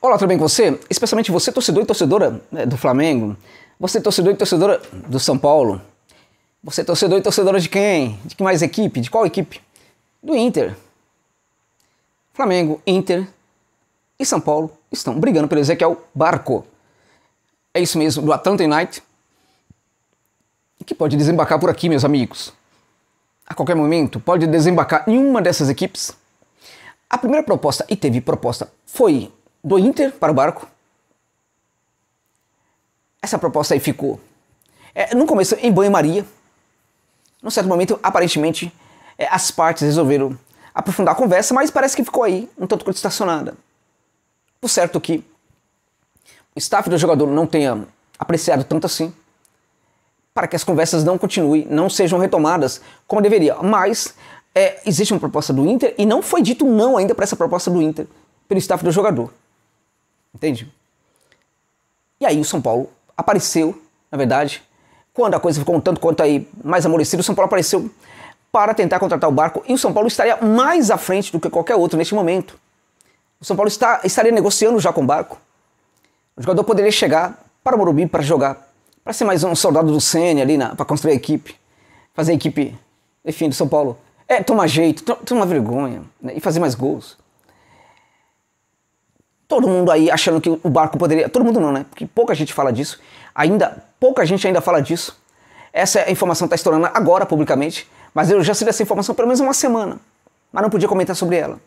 Olá, tudo bem com você? Especialmente você, torcedor e torcedora do Flamengo. Você, torcedor e torcedora do São Paulo. Você, torcedor e torcedora de quem? De que mais equipe? De qual equipe? Do Inter. Flamengo, Inter e São Paulo estão brigando pelo Ezequiel Barco. É isso mesmo, do Atlanta United. Que pode desembarcar por aqui, meus amigos. A qualquer momento, pode desembarcar em uma dessas equipes. A primeira proposta, e teve proposta, foi do Inter para o Barco. Essa proposta aí ficou no começo em banho-maria. Num certo momento, aparentemente, as partes resolveram aprofundar a conversa, mas parece que ficou aí um tanto quanto estacionada. Por certo que o staff do jogador não tenha apreciado tanto assim, para que as conversas não continuem, não sejam retomadas como deveria. Mas existe uma proposta do Inter e não foi dito não ainda para essa proposta do Inter pelo staff do jogador. Entende? E aí o São Paulo apareceu, na verdade, quando a coisa ficou um tanto quanto aí mais amolecida, o São Paulo apareceu para tentar contratar o Barco e o São Paulo estaria mais à frente do que qualquer outro neste momento. O São Paulo estaria negociando já com o Barco. O jogador poderia chegar para o Morumbi para jogar, para ser mais um soldado do Ceni ali para construir a equipe, fazer a equipe, enfim, do São Paulo. Tomar jeito, tomar vergonha, né, e fazer mais gols. Todo mundo aí achando que o Barco poderia... Todo mundo não, né? Porque pouca gente fala disso. Pouca gente ainda fala disso. Essa informação está estourando agora publicamente, mas eu já sei dessa informação pelo menos uma semana, mas não podia comentar sobre ela.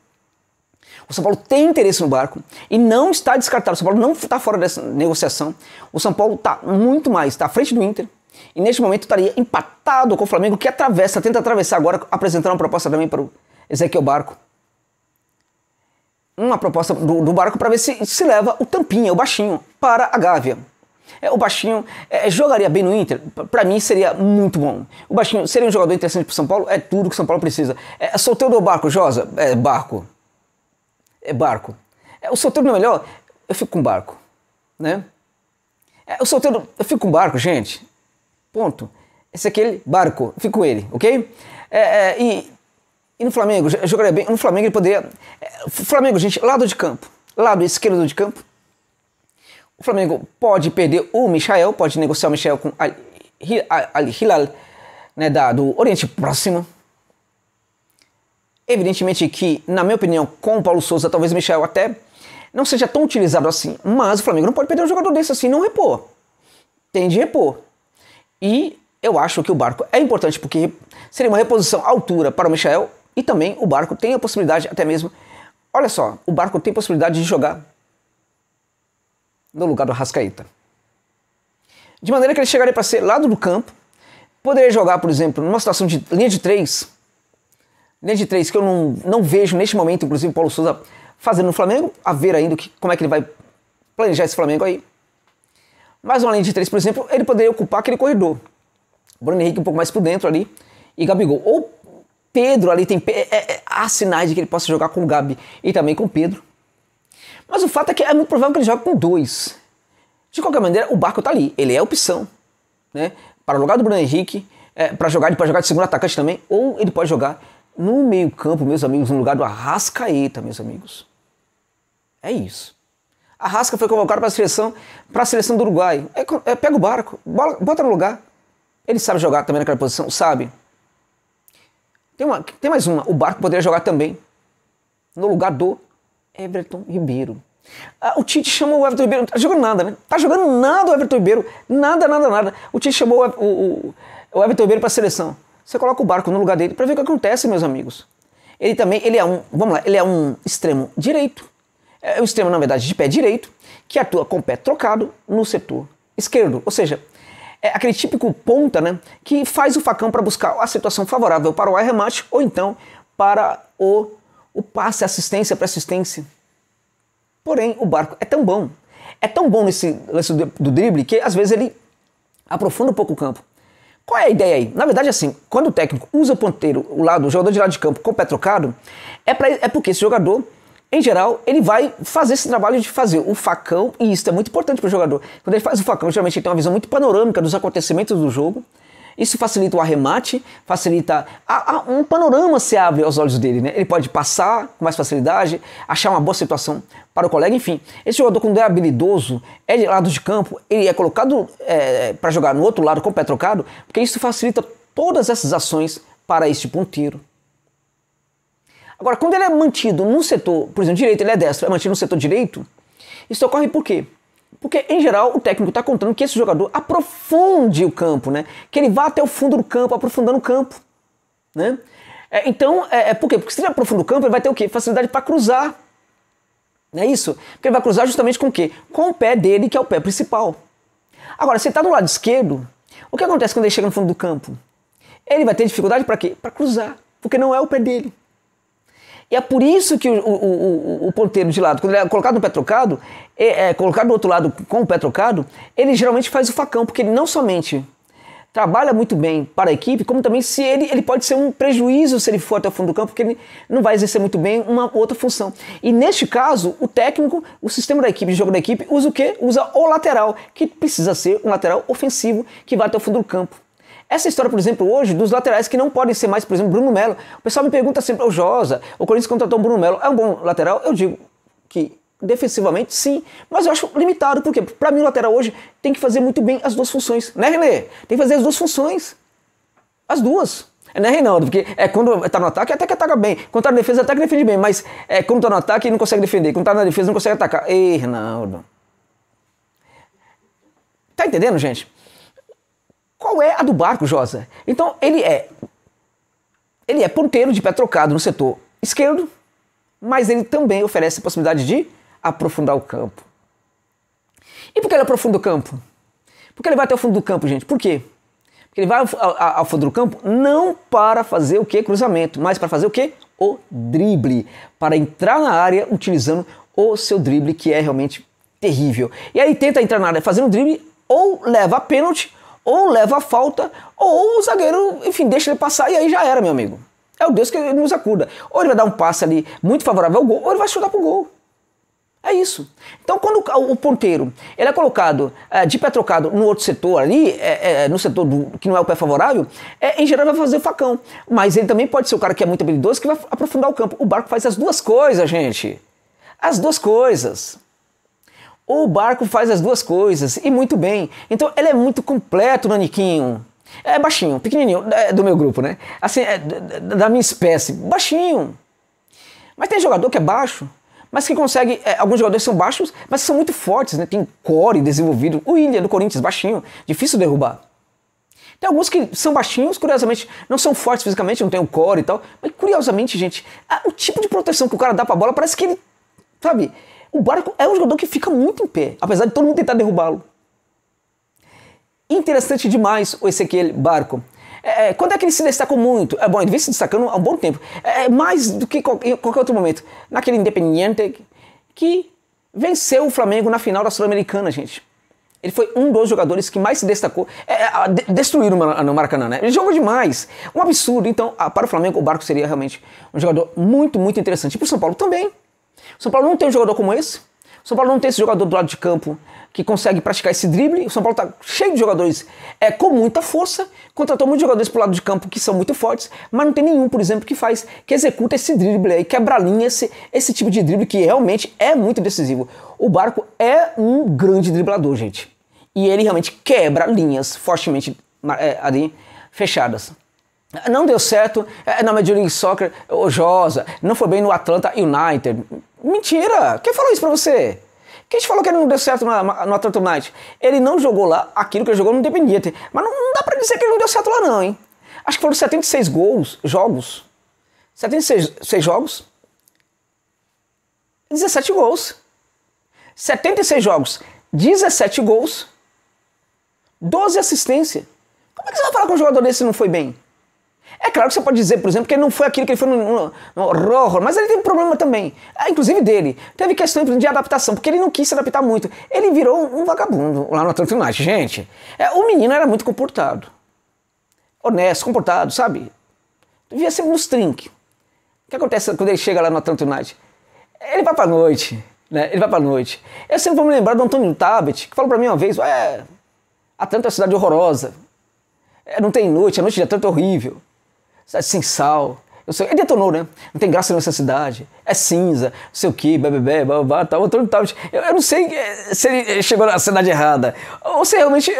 O São Paulo tem interesse no Barco e não está descartado. O São Paulo não está fora dessa negociação. O São Paulo está muito mais, está à frente do Inter e neste momento estaria empatado com o Flamengo, que tenta atravessar agora, apresentar uma proposta também para o Ezequiel Barco. Uma proposta do Barco para ver se leva o Tampinha, o baixinho, para a Gávea. O baixinho jogaria bem no Inter? Para mim seria muito bom. O baixinho seria um jogador interessante para o São Paulo? É tudo que o São Paulo precisa. Solteiro ou Barco, Josa? Barco. Barco. O solteiro não é melhor? Eu fico com Barco. Né? O solteiro, eu fico com Barco, gente. Ponto. Esse aqui é Barco, eu fico com ele, ok? E no Flamengo, jogaria bem. No Flamengo ele poderia... Flamengo, gente, lado de campo. Lado esquerdo de campo. O Flamengo pode perder o Michael, pode negociar o Michael com Al-Hilal, né, do Oriente Próximo. Evidentemente que, na minha opinião, com o Paulo Sousa, talvez o Michael até não seja tão utilizado assim. Mas o Flamengo não pode perder um jogador desse assim, não repor. Tem de repor. E eu acho que o Barco é importante, porque seria uma reposição à altura para o Michael. E também o Barco tem a possibilidade, até mesmo... Olha só, o Barco tem a possibilidade de jogar no lugar do Arrascaeta. De maneira que ele chegaria para ser lado do campo. Poderia jogar, por exemplo, numa situação de linha de 3. Linha de 3 que eu não vejo neste momento, inclusive o Paulo Sousa fazendo no Flamengo. A ver ainda como é que ele vai planejar esse Flamengo aí. Mas uma linha de 3, por exemplo, ele poderia ocupar aquele corredor. Bruno Henrique um pouco mais por dentro ali. E Gabigol. Ou Pedro ali tem... há sinais de que ele possa jogar com o Gabi e também com o Pedro. Mas o fato é que é muito provável que ele jogue com 2. De qualquer maneira, o Barco tá ali. Ele é opção, né? Para o lugar do Bruno Henrique, para jogar, ele pode jogar de segundo atacante também, ou ele pode jogar no meio campo, meus amigos, no lugar do Arrascaeta, meus amigos. É isso. Arrasca foi convocado para a seleção do Uruguai. Pega o Barco, bota no lugar. Ele sabe jogar também naquela posição, sabe? Tem mais uma. O Barco poderia jogar também no lugar do Everton Ribeiro. O Tite chamou o Everton Ribeiro. Não tá jogando nada, né? Tá jogando nada o Everton Ribeiro. Nada. O Tite chamou o Everton Ribeiro para a seleção. Você coloca o Barco no lugar dele para ver o que acontece, meus amigos. Ele é um extremo direito. É um extremo, na verdade, de pé direito, que atua com o pé trocado no setor esquerdo. Ou seja, é aquele típico ponta, né, que faz o facão para buscar a situação favorável para o arremate ou então para o passe, assistência para assistência. Porém, o Barco é tão bom nesse lance do drible que às vezes ele aprofunda um pouco o campo. Qual é a ideia aí? Na verdade, assim, quando o técnico usa o ponteiro, o jogador de lado de campo com o pé trocado, é porque esse jogador, em geral, ele vai fazer esse trabalho de fazer o facão, e isso é muito importante para o jogador. Quando ele faz o facão, geralmente ele tem uma visão muito panorâmica dos acontecimentos do jogo, Isso facilita o arremate, facilita um panorama se abre aos olhos dele, né? Ele pode passar com mais facilidade, achar uma boa situação para o colega, enfim. Esse jogador, quando é habilidoso, é de lado de campo, ele é colocado para jogar no outro lado com o pé trocado, porque isso facilita todas essas ações para este ponteiro. Agora, quando ele é mantido no setor, por exemplo, direito, ele é destro, é mantido no setor direito, isso ocorre por quê? Porque, em geral, o técnico está contando que esse jogador aprofunde o campo, né? Que ele vá até o fundo do campo, aprofundando o campo, né? Então, por quê? Porque se ele aprofunda o campo, ele vai ter o quê? Facilidade para cruzar. Não é isso? Porque ele vai cruzar justamente com o quê? Com o pé dele, que é o pé principal. Agora, se ele está do lado esquerdo, o que acontece quando ele chega no fundo do campo? Ele vai ter dificuldade para quê? Para cruzar, porque não é o pé dele. E é por isso que o ponteiro de lado, quando ele é colocado no pé trocado, colocado do outro lado com o pé trocado, ele geralmente faz o facão, porque ele não somente trabalha muito bem para a equipe, como também se ele pode ser um prejuízo se ele for até o fundo do campo, porque ele não vai exercer muito bem uma outra função. E neste caso, o técnico, o sistema da equipe, de jogo da equipe, usa o quê? Usa o lateral, que precisa ser um lateral ofensivo que vai até o fundo do campo. Essa história, por exemplo, hoje, dos laterais que não podem ser mais, por exemplo, Bruno Melo. O pessoal me pergunta sempre, o Josa, o Corinthians contratou o Bruno Melo, é um bom lateral? Eu digo que defensivamente sim, mas eu acho limitado, porque para mim o lateral hoje tem que fazer muito bem as duas funções, né, Renê? Tem que fazer as duas funções, as duas. Né, Reinaldo? Porque quando está no ataque, até que ataca bem. Quando está na defesa, até que defende bem, mas quando está no ataque, não consegue defender. Quando está na defesa, não consegue atacar. Ei, Reinaldo. Tá entendendo, gente? Qual é a do Barco, Josa? Então, ele é ponteiro de pé trocado no setor esquerdo, mas ele também oferece a possibilidade de aprofundar o campo. E por que ele aprofunda o campo? Porque ele vai até o fundo do campo, gente. Por quê? Porque ele vai ao fundo do campo não para fazer o quê? Cruzamento, mas para fazer o quê? O drible. Para entrar na área utilizando o seu drible, que é realmente terrível. E aí tenta entrar na área fazendo drible, ou leva a pênalti, ou leva a falta, ou o zagueiro, enfim, deixa ele passar e aí já era, meu amigo. É o Deus que nos acuda. Ou ele vai dar um passe ali muito favorável ao gol, ou ele vai chutar pro gol. É isso. Então, quando o ponteiro ele é colocado de pé trocado no outro setor ali, no setor que não é o pé favorável, em geral vai fazer o facão. Mas ele também pode ser o cara que é muito habilidoso, que vai aprofundar o campo. O Barco faz as duas coisas, gente. As duas coisas. O Barco faz as duas coisas, e muito bem. Então ele é muito completo, Naniquinho. É baixinho, pequenininho, do meu grupo, né? Assim, da minha espécie, baixinho. Mas tem jogador que é baixo, mas que consegue... alguns jogadores são baixos, mas são muito fortes, né? Tem core desenvolvido. O Willian do Corinthians, baixinho, difícil derrubar. Tem alguns que são baixinhos, curiosamente, não são fortes fisicamente, não tem o core e tal. Mas curiosamente, gente, o tipo de proteção que o cara dá pra bola, parece que ele, sabe... O Barco é um jogador que fica muito em pé, apesar de todo mundo tentar derrubá-lo. Interessante demais o Ezequiel Barco. Quando é que ele se destacou muito? Bom, ele vem se destacando há um bom tempo. Mais do que em qualquer outro momento. Naquele Independiente que venceu o Flamengo na final da Sul-Americana, gente. Ele foi um dos jogadores que mais se destacou. Destruíram no Maracanã, né? Ele jogou demais. Um absurdo. Então, para o Flamengo, o Barco seria realmente um jogador muito, muito interessante. E para o São Paulo também. O São Paulo não tem um jogador como esse. O São Paulo não tem esse jogador do lado de campo que consegue praticar esse drible. O São Paulo está cheio de jogadores com muita força. Contratou muitos jogadores pro lado de campo que são muito fortes, mas não tem nenhum, por exemplo, que executa esse drible aí, quebra a linha, esse tipo de drible que realmente é muito decisivo. O Barco é um grande driblador, gente. E ele realmente quebra linhas fortemente ali fechadas. Não deu certo na Major League Soccer, o Josa, não foi bem no Atlanta United. Mentira! Quem falou isso pra você? Quem te falou que ele não deu certo no Atlanta United? Ele não jogou lá aquilo que ele jogou no Independiente. Mas não dá pra dizer que ele não deu certo lá não, hein? Acho que foram 76 jogos. 76 jogos. 17 gols. 76 jogos. 17 gols. 12 assistências. Como é que você vai falar que um jogador desse não foi bem? É claro que você pode dizer, por exemplo, que ele não foi aquilo que ele foi no Rojo, mas ele teve um problema também, inclusive dele. Teve questão de adaptação, porque ele não quis se adaptar muito. Ele virou um vagabundo lá no Atlanta United. Gente, o menino era muito comportado. Honesto, comportado, sabe? Devia ser nos trinques. O que acontece quando ele chega lá no Atlanta United? Ele vai pra noite, né? Ele vai pra noite. Eu sempre vou me lembrar do Antônio Tabet, que falou pra mim uma vez, Atlanta é uma cidade horrorosa. Não tem noite, a noite de Atlanta é horrível. Cidade sem sal. Ele detonou, né? Não tem graça nessa cidade. É cinza, não sei o que, bebê, babá, tal. Eu não sei se ele chegou na cidade errada. Ou se realmente,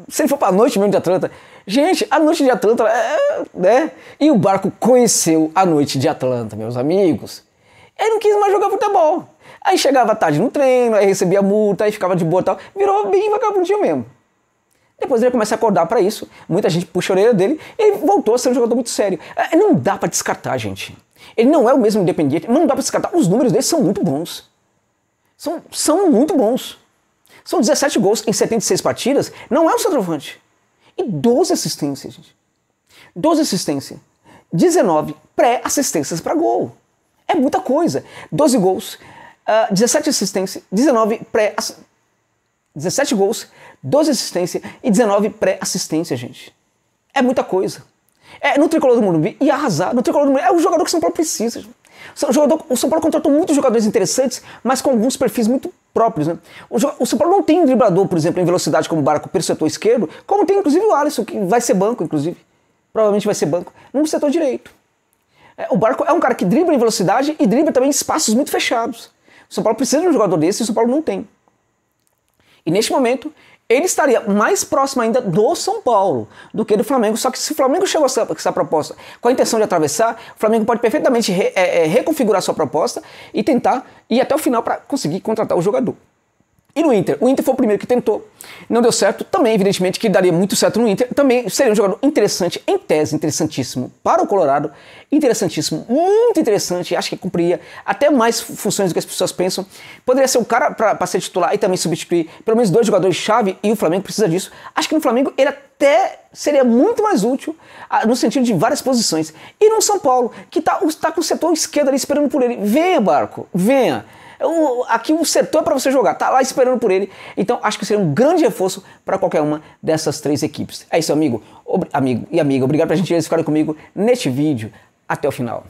se ele for pra noite mesmo de Atlanta. Gente, a noite de Atlanta, né? E o barco conheceu a noite de Atlanta, meus amigos. Ele não quis mais jogar futebol. Aí chegava tarde no treino, aí recebia multa, aí ficava de boa e tal. Virou bem vagabundinho mesmo. Depois ele começa a acordar para isso, muita gente puxa a orelha dele, e ele voltou a ser um jogador muito sério. Não dá para descartar, gente. Ele não é o mesmo Independiente, não dá para descartar. Os números dele são muito bons. São muito bons. São 17 gols em 76 partidas, não é um centroavante. E 12 assistências, gente. 12 assistências. 19 pré-assistências para gol. É muita coisa. 12 gols, 17 assistências, 17 gols, 12 assistências e 19 pré-assistências, gente. É muita coisa. No Tricolor do Morumbi ia arrasar. No Tricolor do Morumbi é o jogador que o São Paulo precisa. O São Paulo contratou muitos jogadores interessantes, mas com alguns perfis muito próprios, né? O São Paulo não tem um driblador, por exemplo, em velocidade como o Barco pelo setor esquerdo, como tem inclusive o Alisson, que vai ser banco, inclusive. Provavelmente vai ser banco, no setor direito. O Barco é um cara que dribla em velocidade e dribla também em espaços muito fechados. O São Paulo precisa de um jogador desse e o São Paulo não tem. E neste momento, ele estaria mais próximo ainda do São Paulo do que do Flamengo. Só que se o Flamengo chegou a essa proposta com a intenção de atravessar, o Flamengo pode perfeitamente reconfigurar sua proposta e tentar ir até o final para conseguir contratar o jogador. E no Inter? O Inter foi o primeiro que tentou, não deu certo. Também, evidentemente, que daria muito certo no Inter. Também seria um jogador interessante, em tese, interessantíssimo para o Colorado. Interessantíssimo, muito interessante. Acho que cumpriria até mais funções do que as pessoas pensam. Poderia ser um cara para ser titular e também substituir pelo menos 2 jogadores-chave, e o Flamengo precisa disso. Acho que no Flamengo ele até seria muito mais útil no sentido de várias posições. E no São Paulo, que tá com o setor esquerdo ali esperando por ele. Venha, Barco, venha. Aqui o setor é para você jogar, tá lá esperando por ele. Então acho que seria um grande reforço para qualquer uma dessas 3 equipes. É isso, amigo e amiga. Obrigado pela gentileza de ficarem comigo neste vídeo. Até o final.